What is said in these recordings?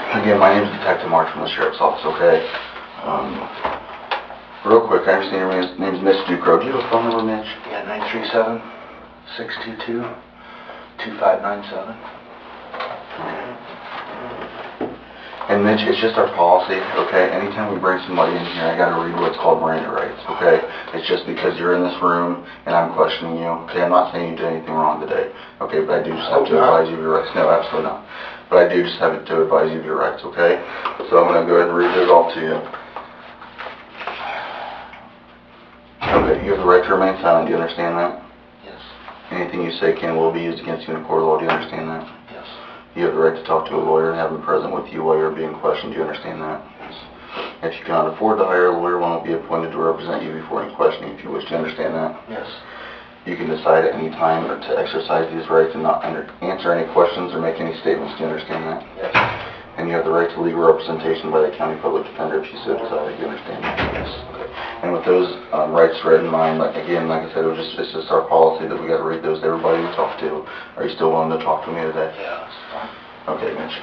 Again, my name is Detective Mark from the Sheriff's Office, okay? Real quick, I understand your name is Mitch Duckro. Do you have a phone number, Mitch? Yeah, 937-622-2597. And Mitch, it's just our policy, okay? Anytime we bring somebody in here, I gotta read what's called Miranda rights, okay? It's just because you're in this room and I'm questioning you, okay? I'm not saying you did anything wrong today, okay? But I do just have to advise you of your rights. No, absolutely not. But I do just have to advise you of your rights, okay? So I'm gonna go ahead and read it all to you. Okay, you have the right to remain silent. Do you understand that? Yes. Anything you say can and will be used against you in a court of law. Do you understand that? Yes. You have the right to talk to a lawyer and have him present with you while you're being questioned. Do you understand that? Yes. If you cannot afford to hire a lawyer, one will be appointed to represent you before any questioning if you wish. Do you understand that? Yes. You can decide at any time or to exercise these rights and not answer any questions or make any statements. Do you understand that? Yes. And you have the right to legal representation by the county public defender if you so desire. Do you understand that? Yes. Okay. And with those rights read in mind, like I said, it's just our policy that we got to read those to everybody we talk to. Are you still willing to talk to me today? Yeah, that's fine. Okay, Mitch.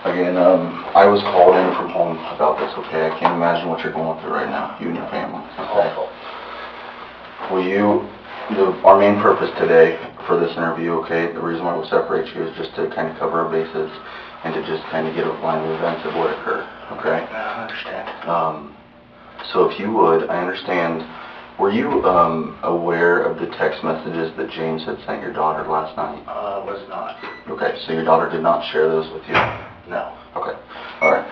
Again, I was called in from home about this, okay? I can't imagine what you're going through right now, you and your family, okay? Awful. Our main purpose today for this interview, okay, the reason why we'll separate you is just to kind of cover our bases and to just kind of get a line of events of what occurred, okay? I understand. So if you would, I understand, were you aware of the text messages that James had sent your daughter last night? Was not. Okay, so your daughter did not share those with you? No. Okay, all right.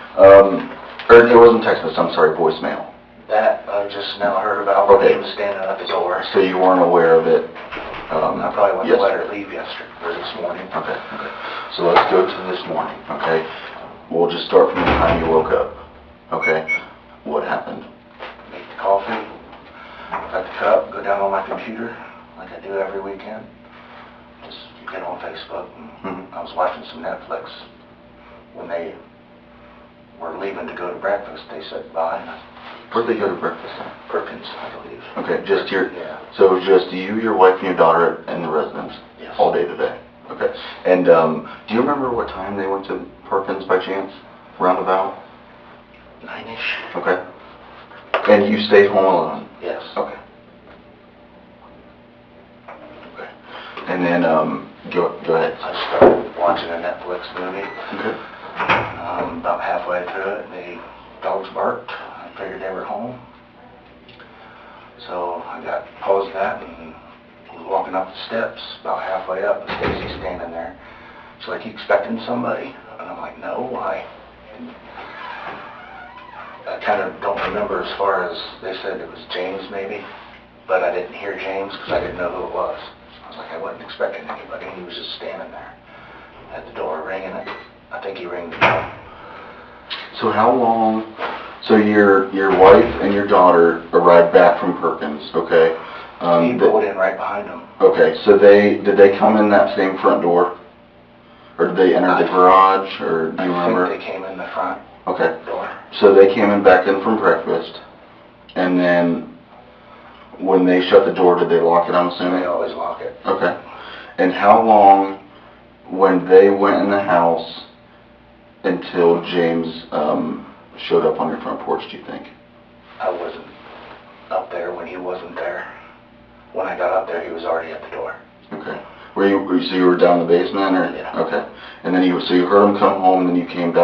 Or it wasn't text message, I'm sorry, voicemail. That I just now heard about when Okay. he was standing at the door. So you weren't aware of it? I probably wouldn't have let her yesterday. leave yesterday, or this morning. Okay. So let's go to this morning, okay? We'll just start from the time you woke up, okay? What happened? Make the coffee, got the cup, go down on my computer, like I do every weekend. Just get on Facebook. And I was watching some Netflix. When they were leaving to go to breakfast, they said bye. Where'd they go to breakfast at? Perkins, I believe. Okay, just your... Yeah. So just you, your wife, and your daughter in the residence? Yes. All day today? Okay. And do you remember what time they went to Perkins by chance? Roundabout? 9-ish. Okay. And you stayed home alone? Yes. Okay. Okay. And then, go ahead. I started watching a Netflix movie. Okay. About halfway through it, the dogs barked. I figured they were home. So I paused that and was walking up the steps. About halfway up, and Stacy's standing there. She's like, "You expecting somebody?" And I'm like, "No, why?" I kind of don't remember as far as they said it was James maybe, but I didn't hear James because I didn't know who it was. I was like, I wasn't expecting anybody. He was just standing there at the door ringing it. I think he rang the bell. So how long... So your wife and your daughter arrived back from Perkins, okay? He pulled in right behind them. Okay, so did they come in that same front door? Or did they enter the garage, or do you remember? I think they came in the front door. So they came back in from breakfast, and then when they shut the door, did they lock it, I'm assuming? They always lock it. Okay. And how long, when they went in the house, until James showed up on your front porch, do you think? I wasn't up there when he wasn't there. When I got up there, he was already at the door. Okay. So you were down in the basement, or? Yeah. Okay. And then so you heard him come home, and then you came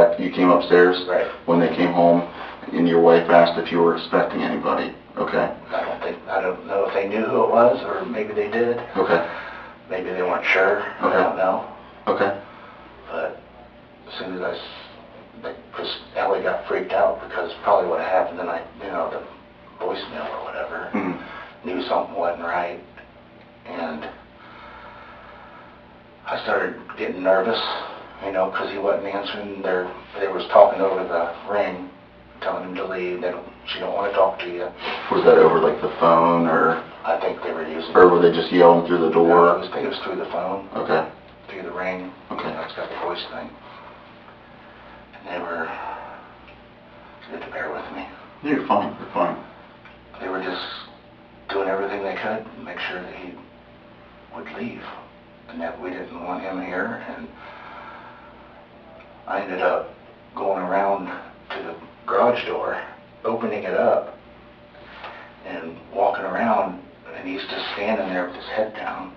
upstairs? Right. When they came home, and your wife asked if you were expecting anybody? Okay. I don't know if they knew who it was, or maybe they did. Okay. Maybe they weren't sure. Okay. I don't know. Okay. But as soon as because Ellie got freaked out because probably what happened tonight, the voicemail or whatever, knew something wasn't right, and I started getting nervous, because he wasn't answering. They was talking over the ring, telling him to leave. She don't want to talk to you. Was that over like the phone, or? I think they were using. Or were they just yelling through the door? No, I think it was through the phone. Okay. Through the ring. Okay. That's got the voice thing. And you have to bear with me. You're fine. They were just doing everything they could to make sure that he would leave, and that we didn't want him here. And I ended up going around to the garage door, opening it up, and walking around, and he's just standing there with his head down.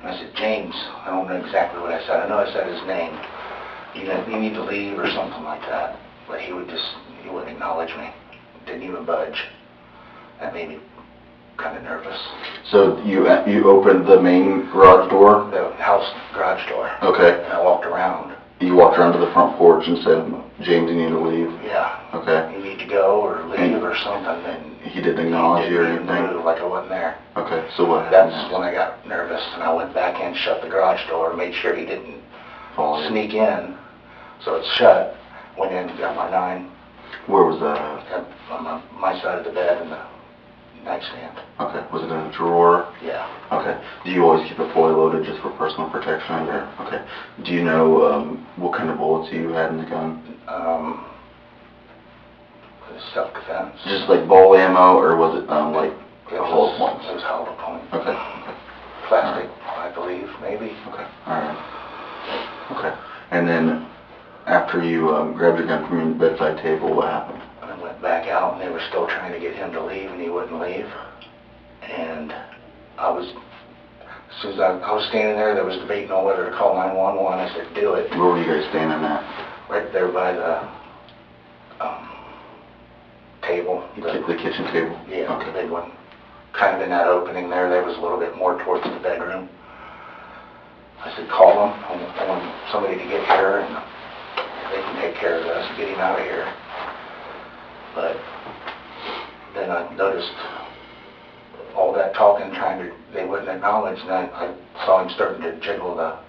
And I said, James, I don't know exactly what I said. I know I said his name. You need to leave or something like that. But he wouldn't acknowledge me. Didn't even budge. That made me kind of nervous. So you opened the main garage door? The house garage door. Okay. And I walked around. You walked around to the front porch and said, James, you need to leave? Yeah. Okay. You need to go or leave or something. And he didn't acknowledge you or anything? He didn't move like I wasn't there. Okay, so what happened? That's when I got nervous, and I went back in, shut the garage door, made sure he didn't sneak in. So it's shut. Went in, got my 9. Where was that? On my side of the bed in the nightstand. Okay. Was it in a drawer? Yeah. Okay. Do you always keep it fully loaded just for personal protection? Or okay. Do you know what kind of bullets you had in the gun? Self-defense. Just like ball ammo, or was it like hollow points? It was hollow point. Okay. Okay. Plastic, I believe, maybe. Okay. All right. Okay. And then after you grabbed your gun from your bedside table, what happened? I went back out, and they were still trying to get him to leave, and he wouldn't leave. And as soon as I was standing there, there was debating on whether to call 911. I said, do it. Where were you guys standing at? Right there by the table. The kitchen table? Yeah, okay. The big one. Kind of in that opening there. There was a little bit more towards the bedroom. I said, call them. I want somebody to get here, and they can take care of us and get him out of here. But then I noticed all that talking, they wouldn't acknowledge, and I saw him starting to jiggle the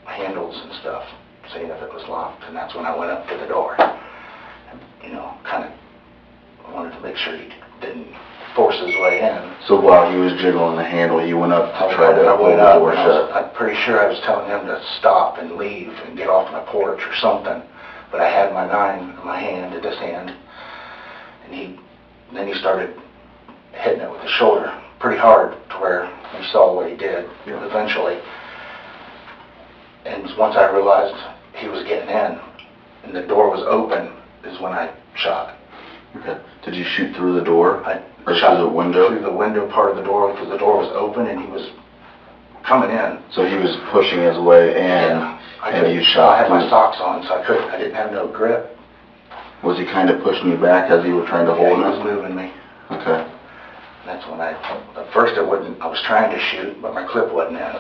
handles and stuff, seeing if it was locked, and that's when I went up to the door. And, kind of wanted to make sure he didn't force his way in. So while he was jiggling the handle, you went up to try to hold the door shut? I'm pretty sure I was telling him to stop and leave and get off my porch or something. But I had my 9 in my hand, in this hand, and then he started hitting it with his shoulder pretty hard to where you saw what he did eventually. And once I realized he was getting in and the door was open is when I shot. Okay. Did you shoot through the door? Or shot through the window? Through the window part of the door, because the door was open and he was coming in. So he was pushing his way in, and you shot. I had my socks on, so I didn't have no grip. Was he kind of pushing you back as you were trying to hold him? Yeah, he was moving me. Okay. And that's when at first I was trying to shoot, but my clip wasn't in.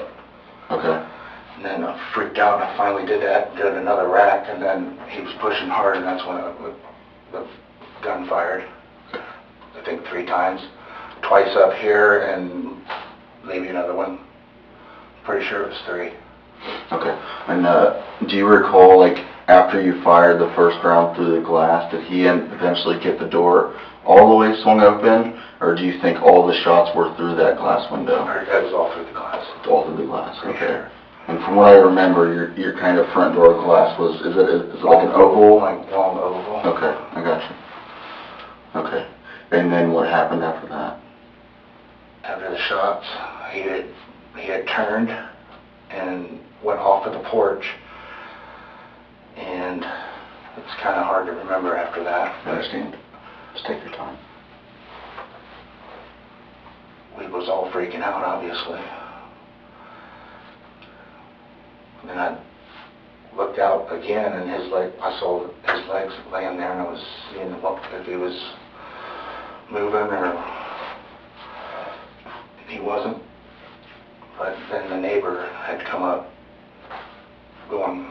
Okay. And then I freaked out, and I finally did another rack, and then he was pushing hard, and that's when the gun fired. I think 3 times. Twice up here, and maybe another one. Pretty sure it was 3. Okay. And do you recall, like, after you fired the first round through the glass, did he eventually get the door all the way swung open, or do you think all the shots were through that glass window? That was all through the glass. All through the glass, okay. And from what I remember, your kind of front door glass was, is it like an oval? Like long oval. Okay, I got you. Okay. And then what happened after that? After the shots, he had turned and went off of the porch, and it's kind of hard to remember after that. I understand. Just take your time. We was all freaking out, obviously. And then I looked out again, and I saw his legs laying there, and I was seeing if he was moving or he wasn't. But then the neighbor had come up, going,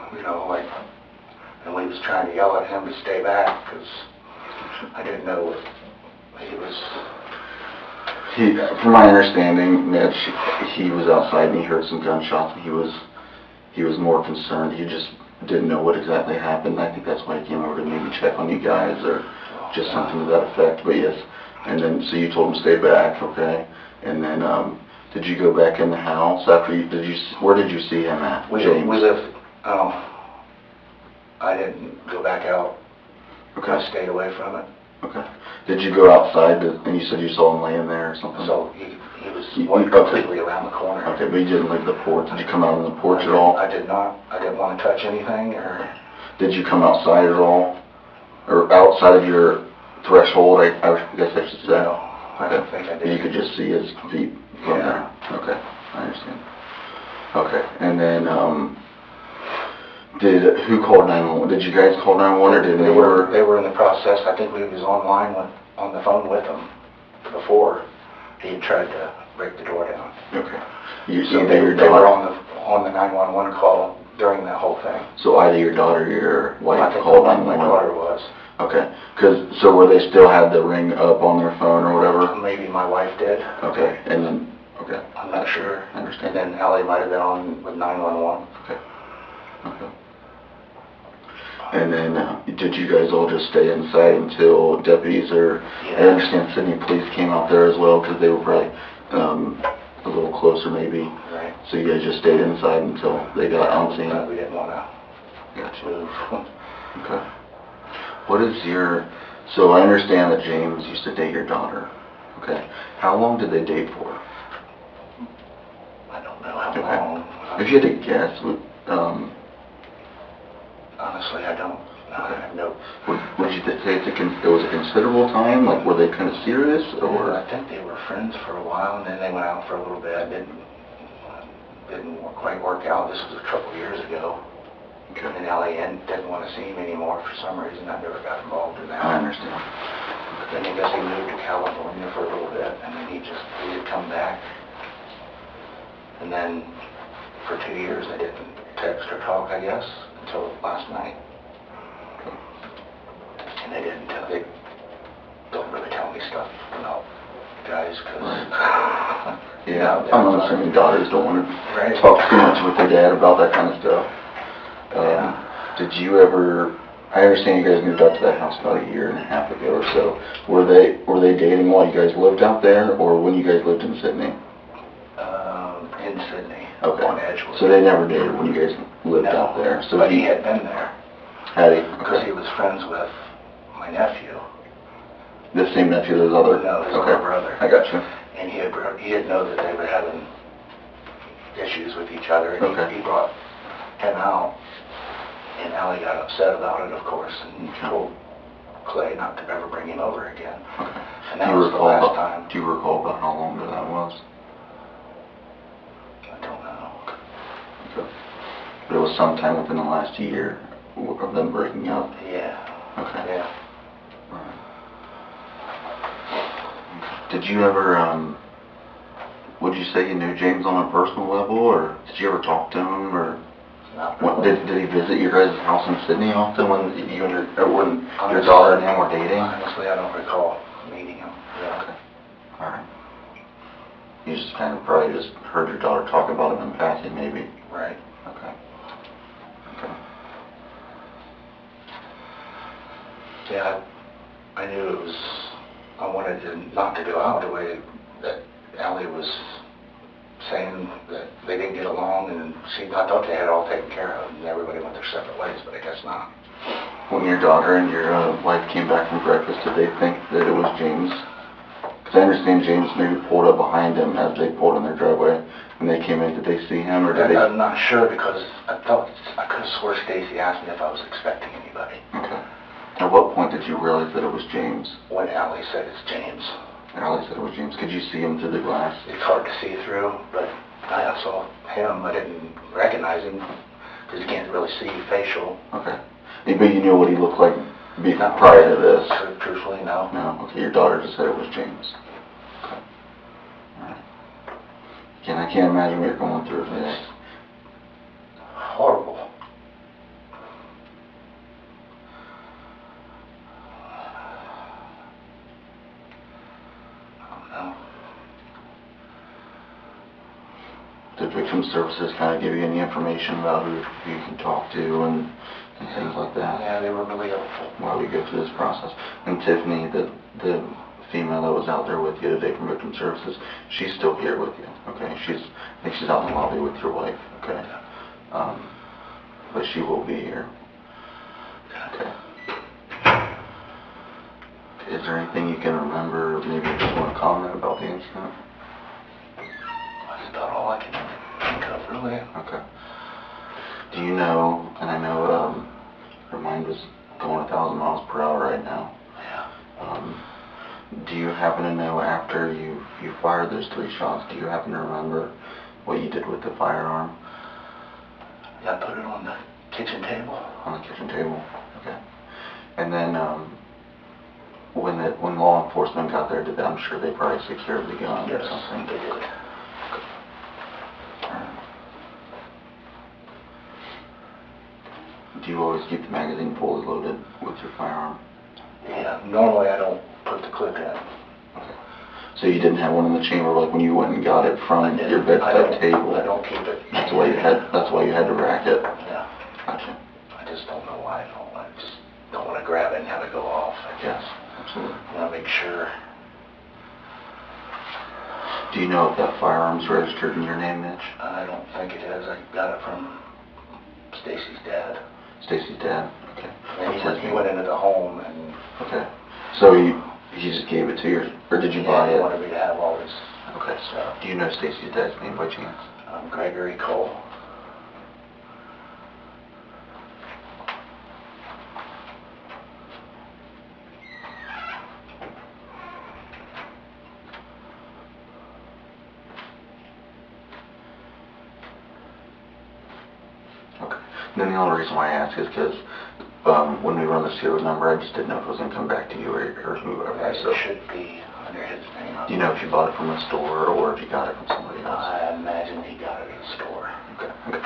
and we was trying to yell at him to stay back, because I didn't know if he was... From my understanding, Mitch, he was outside and he heard some gunshots, and he was more concerned. He just didn't know what exactly happened. I think that's why he came over to maybe check on you guys, or just something to that effect. But yes, and then so you told him to stay back, okay? And then did you go back in the house after where did you see him at? We lived. I didn't go back out. Okay. I stayed away from it. Okay. Did you go outside and you said you saw him laying there or something? So He was completely around the corner. Okay, but you didn't leave the porch. Did you come out on the porch at all? I did not. I didn't want to touch anything, or... Did you come outside at all? Or outside of your threshold, I guess I should say? No, I don't think I did. You could just see his feet from there? Okay, I understand. Okay, and then, who called 911? Did you guys call 911 or did they were in the process. I think we was on the phone with them before he had tried to break the door down. Okay. So they were on the 911 call during that whole thing. So either your daughter or your wife I think called my 911? daughter was. Okay. So were they still had the ring up on their phone or whatever? Maybe my wife did. Okay. And then, okay. I'm not sure. I understand. And then Allie might have been on with 911. Okay. Okay. And then, did you guys all just stay inside until deputies or, Yeah. I understand Sydney police came out there as well because they were probably a little closer maybe. Right. So you guys just stayed inside until they got on scene? We didn't want to move. Okay. What is so I understand that James used to date your daughter. Okay. How long did they date for? I don't know how long. If you had to guess, honestly, I don't. I have no. Would you say it was a considerable time? Like, were they kind of serious, or? I think they were friends for a while, and then they went out for a little bit. It didn't quite work out. This was a couple years ago. Okay. And Allie didn't want to see him anymore for some reason. I never got involved in that. I understand. Then I guess he moved to California for a little bit, and then he did come back. And then for 2 years, they didn't text or talk, I guess, until last night. And they don't really tell me stuff about guys, because... Yeah, I'm assuming daughters don't want to talk too much with their dad about that kind of stuff. Did you ever... I understand you guys moved out to that house about a year and a half ago or so. Were they dating while you guys lived out there, or when you guys lived in Sydney? In Sydney, okay. On Edgewood. So they never dated when you guys lived out there? So but he had been there. Had he? Because he was friends with my nephew. The same nephew as other? No, his older brother. I got you. And he had known that they were having issues with each other, and he brought him out. And Allie got upset about it, of course, and told Clay not to ever bring him over again. Okay. And that was the last time. Do you recall about how long ago that was? I don't know. Okay. But it was sometime within the last year of them breaking up? Yeah. Okay. Yeah. Did you ever, would you say you knew James on a personal level, or did you ever talk to him, or? Did he visit your guys' house in Sydney often when you and your daughter and him were dating? Honestly, I don't recall meeting him. Yeah. Okay. All right. You just kind of probably just heard your daughter talk about him in passing, maybe. Right. Okay. Okay. Yeah, I knew it was. I wanted not to go out the way that Allie was saying that they didn't get along, and I thought they had it all taken care of, and everybody went their separate ways, but I guess not. When your daughter and your wife came back from breakfast, did they think that it was James? Because I understand James maybe pulled up behind them as they pulled in their driveway. When they came in, did they see him, or did they? I'm not sure, because I could have swore Stacy asked me if I was expecting anybody. Okay. At what point did you realize that it was James? When Allie said it's James. Allie said it was James. Could you see him through the glass? It's hard to see through, but I saw him. I didn't recognize him because you can't really see facial. Okay. But you knew what he looked like prior to this? Truthfully, no. No? Okay, your daughter just said it was James. Okay. Alright. I can't imagine what you're going through today. Horrible. Did Victim Services kind of give you any information about who you can talk to and things like that? Yeah, they were really helpful. While we go through this process. And Tiffany, the female that was out there with you today from Victim Services, she's still here with you, okay? I think she's out in the lobby with your wife, okay? But she will be here. Okay. Is there anything you can remember, maybe you just want to comment about the incident? all I can think of, really. Okay. Do you know, and I know your mind was going 1,000 miles per hour right now. Yeah. Do you happen to know after you fired those 3 shots, do you happen to remember what you did with the firearm? Yeah, I put it on the kitchen table. On the kitchen table, okay. And then when law enforcement got there, I'm sure they probably secured the gun or something. They did. Okay. Alright. Do you always keep the magazine fully loaded with your firearm? Yeah, normally I don't put the clip in. Okay. So you didn't have one in the chamber like when you went and got it from your bedside table? I don't keep it. That's why you had to rack it? Yeah. Gotcha. I just don't know why I just don't want to grab it and have it go off, I guess. Absolutely. I want to make sure. Do you know if that firearm's registered in your name, Mitch? I don't think it is. I got it from Stacy's dad. Stacy's dad? Okay. And he went into the home and... Okay. So he just gave it to you, or did you buy it? He wanted me to have all this stuff. Do you know Stacy's dad's name by chance? Gregory Cole. Okay. And then the only reason why I ask is because when we run the serial number, I just didn't know if it was going to come back to you or whoever. Right, So it should be under his name. Do you know if you bought it from a store or if you got it from somebody else? I imagine he got it at a store. Okay. Okay.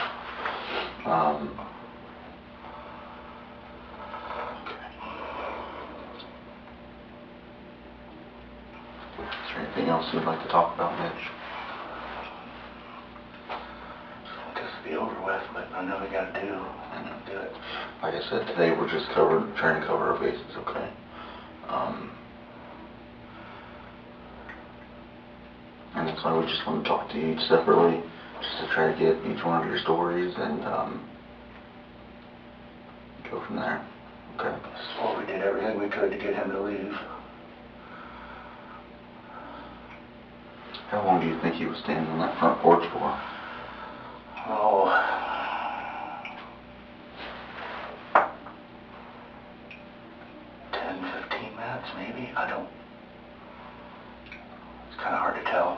Is there anything else you'd like to talk about, Mitch? Just to be over with, but I know we got to do it. Like I said, today we're just trying to cover our bases, okay? And that's why we just want to talk to you each separately, just to try to get each one of your stories and go from there, okay? So we did everything we could to get him to leave. How long do you think he was standing on that front porch for? Oh, 10, 15 minutes maybe? It's kind of hard to tell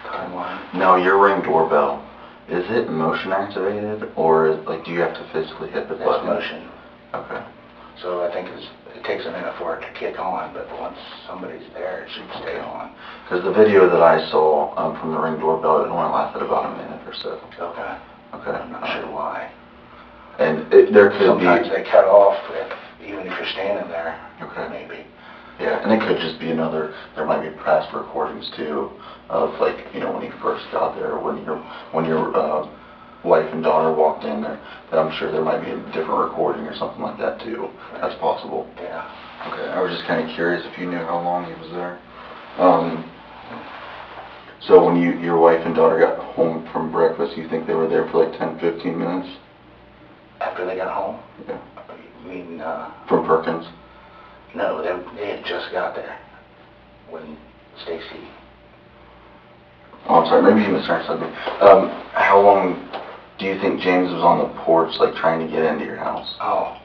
time-wise. Now, your Ring doorbell, is it motion activated or do you have to physically hit the button? It's motion. Okay. So I think it takes a minute for it to kick on, but once somebody's there, it should stay on. Because the video that I saw from the Ring doorbell, it only lasted about a minute or so. Okay. Okay. I'm not sure why. And there could Sometimes they cut off even if you're standing there. Okay. Maybe. Yeah, and it could just be there might be past recordings too of when you first got there, when your wife and daughter walked in there, that I'm sure there might be a different recording or something like that too. Right. That's possible. Yeah. Okay, I was just kind of curious if you knew how long he was there. So when your wife and daughter got home from breakfast, you think they were there for like 10, 15 minutes? After they got home? Yeah. You mean, from Perkins? No, they had just got there when Stacy... Oh, I'm sorry, maybe you misheard something. How long do you think James was on the porch, trying to get into your house? Oh.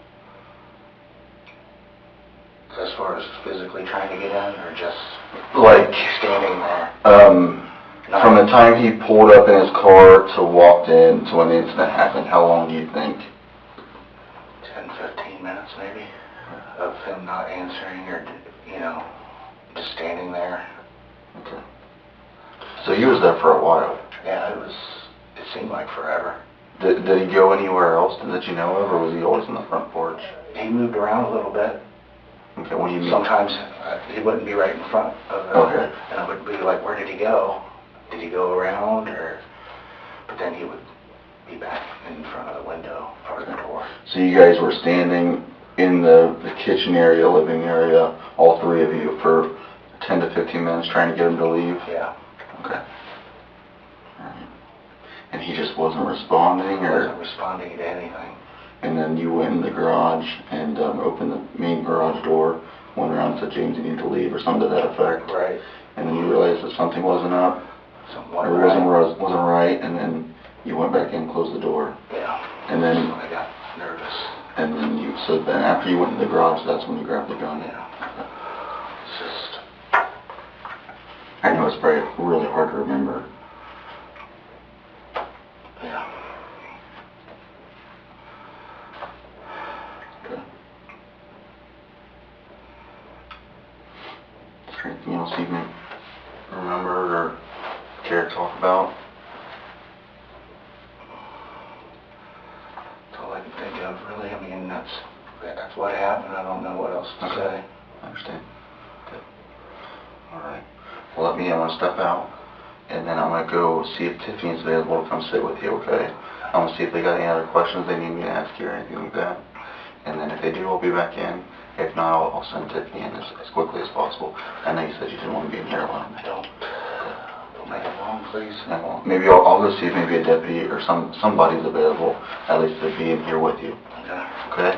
As far as physically trying to get in, or just... standing there? From the time he pulled up in his car to walked in to when the incident happened, how long do you think? 10, 15 minutes maybe, of him not answering or, just standing there. Okay. So he was there for a while? Yeah, it seemed like forever. Did he go anywhere else that you know of, or was he always on the front porch? He moved around a little bit. Okay, when you mean... Sometimes he wouldn't be right in front of it. Okay. And I would be like, where did he go? Did he go around, or... But then he would be back in front of the window, part of the door. So you guys were standing in the kitchen area, living area, all three of you, for 10 to 15 minutes trying to get him to leave? Yeah. Okay. All right. And he just wasn't responding, or? He wasn't responding to anything. And then you went in the garage and opened the main garage door, went around and said, James, you need to leave, or something to that effect? Right. And then you realized that something wasn't up? Something or wasn't right. wasn't right, and then you went back in and closed the door. Yeah. And then I got nervous. And then so then after you went in the garage, that's when you grabbed the gun. Yeah. It's just. I know it's probably really hard to remember. Yeah. Okay. Is there anything else you can remember or care to talk about? That's all I can think of, really. I mean, that's what happened. I don't know what else to say. I understand. Okay. All right. Well, I'm going to step out, and then I'm going to go see if Tiffany's available to come sit with you, okay? I'm going to see if they got any other questions they need me to ask you or anything like that. And then if they do, I'll be back in. If not, I'll send Tiffany in as quickly as possible. I know you said you didn't want to be in here alone. I don't. Don't make it long, please. No, maybe I'll go see if maybe a deputy or somebody's available, at least to be in here with you. Okay. Okay?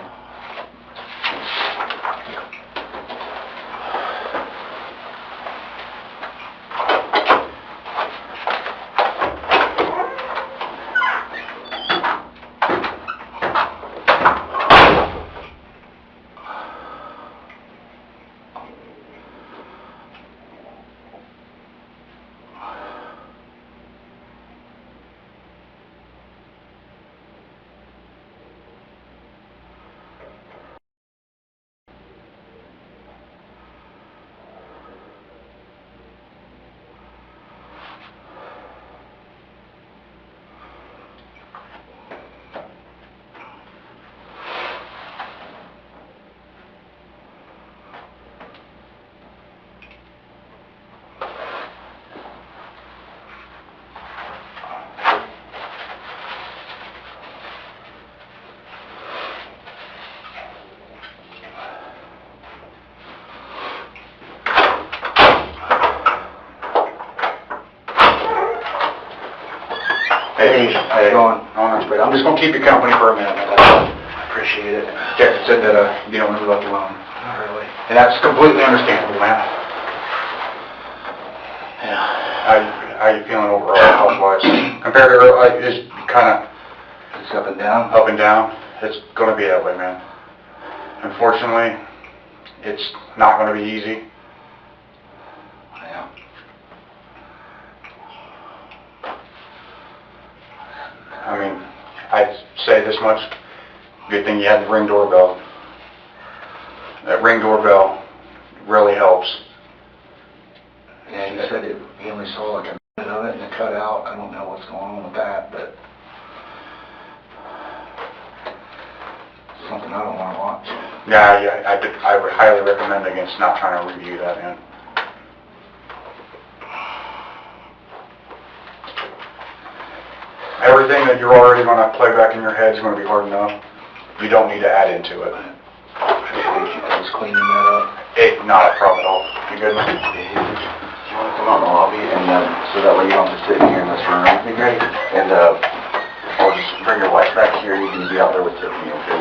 Hey, how you going? Oh, that's great. I'm just gonna keep you company for a minute. I appreciate it. Jack said that you don't want to be left alone. Not really. And that's completely understandable, man. Yeah. How you feeling overall, health-wise? Compared to earlier, just kind of. It's up and down. Up and down. It's gonna be that way, man. Unfortunately, it's not gonna be easy. Yeah. I mean, I'd say this much, good thing you had the Ring doorbell. That Ring doorbell really helps. Yeah, he said he only saw like a minute of it and it cut out. I don't know what's going on with that, but something I don't want to watch. Yeah, I would highly recommend against not trying to review that, man. Everything that you're already going to play back in your head is going to be hard enough. You don't need to add into it. I appreciate you guys cleaning that up. Not a problem at all. You good, man? Yeah, you want to come out in the lobby, and so that way you don't have to sit in here in this room. That'd be great. And I'll just bring your wife back here, and you can be out there with Tiffany, okay?